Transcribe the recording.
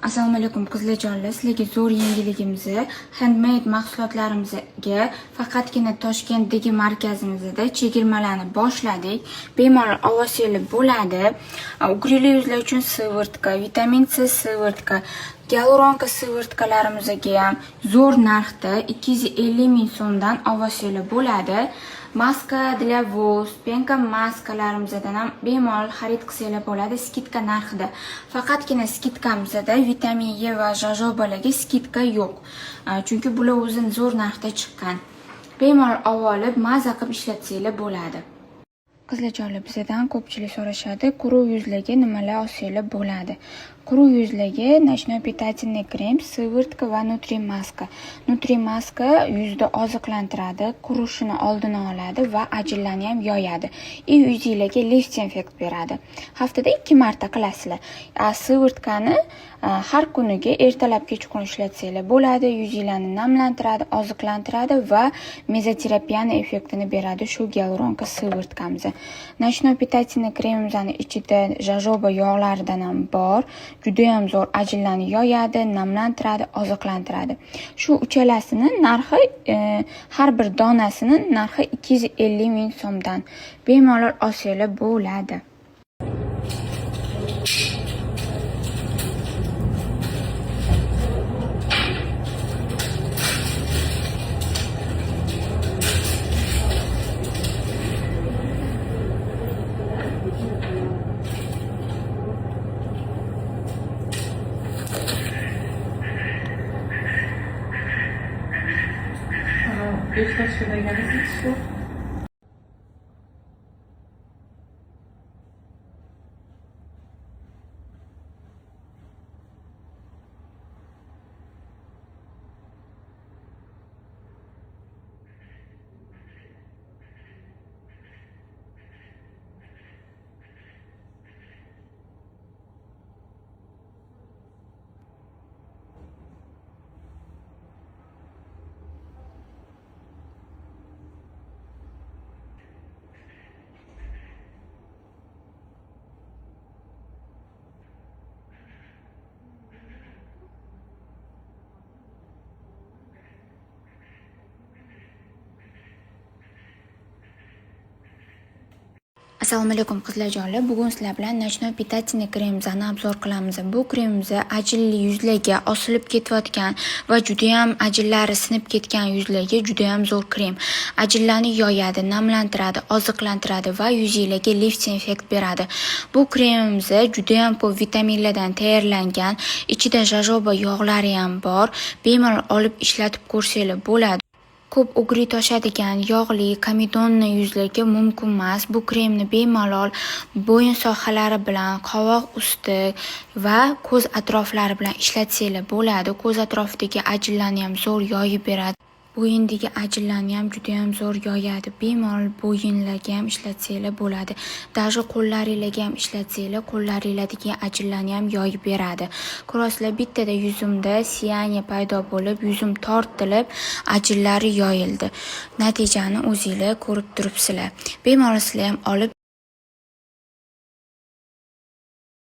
Assalomu alaykum qizlarjonlar, sizlarga zo'r yangiligimiz handmade mahsulotlarimizga faqatgina Toshkentdagi markazimizda chegirmalarni boshladik. Bemalol olsangiz bo'ladi. Ugrili yuzlar uchun sivirtka, vitamin C sivirtka, gialuronka sivirtkalarimizga ham zo'r narxda 250 ming so'mdan olsangiz bo'ladi. Maska для волос, penka maskalarimizdan ham bemalol xarid qilsangiz bo'ladi skidka narxida. Faqatgina skidkamizda vitamin E va jojobalarga skidka yo'q. Chunki bular o'zini zo'r narxda chiqqan. Bemalol olib, maza qilib ishlatsangiz bo'ladi. Qizlarjonlar, bizdan ko'pchilik so'rashadi, quruq yuzlarga nimalar olsangiz bo'ladi. Quruq yuzlarga ночной питательный krem, sivirtka va Nutrimaska. Nutrimaska yuzda oziqlantiradi, qurishini oldini oladi va ajinlarni ham yoyadi. Yuzingizga liftinfekt beradi. Haftada 2 marta qilasizlar. Sivirtkani har kuniga ertalab kechqurun ishlatsangiz bo'ladi. Yuzinglarni namlantiradi, oziqlantiradi va mezoterapiyani effektini beradi shu gialuronka sivirtkamiz. Ночной питательный kremimizning ichida jojoba yog'laridan ham bor. Juda ham zo'r ajinlarni yoyadi, namlantiradi, oziqlantiradi. Shu uchalasini narxi har bir donasini narxi 250 ming so'mdan. Bemalol olsangiz bo'ladi. Beşiktaş kadar gelmesi istiyor. Assalomu alaykum qizlarjonlar. Bugun sizlar bilan Ночной питательный kremimizni obzor qilamiz. Bu kremimiz ajinli yuzlarga, osilib ketayotgan va juda ham ajinlari sinib ketgan yuzlarga juda ham zo'r krem. Ajinlarni yoyadi, namlantiradi, oziqlantiradi va yuzingizga liftinfekt beradi. Bu kremimiz juda ham ko'p vitaminlardan tayyorlangan. Ichida jojoba yog'lari ham bor. Bemalol olib ishlatib ko'rsangiz bo'ladi. Ko'p ugri toshadigan yog'li komedonni yuzlarga mumkin emas. Bu kremni bemalol bo'yin sohalari bilan, qovoq usti va ko'z atroflari bilan ishlatsangiz bo'ladi. Ko'z atrofidagi ajinlarni ham zo'r yoyib beradi. Bo'yindagi ajinlarni ham juda ham zo'r yoyadi. Bemalol bo'yinlarga ham ishlatsangiz bo'ladi. Даже qo'llaringizga ham ishlatsangiz, qo'llaringlardagi ajinlarni ham yoyib beradi. Ko'rasizlar, bittada yuzimda siyaniya paydo bo'lib, yuzim tortilib, ajinlari yoyildi. Natijani o'zingizlar ko'rib turibsizlar. Bemalol sizlar ham olib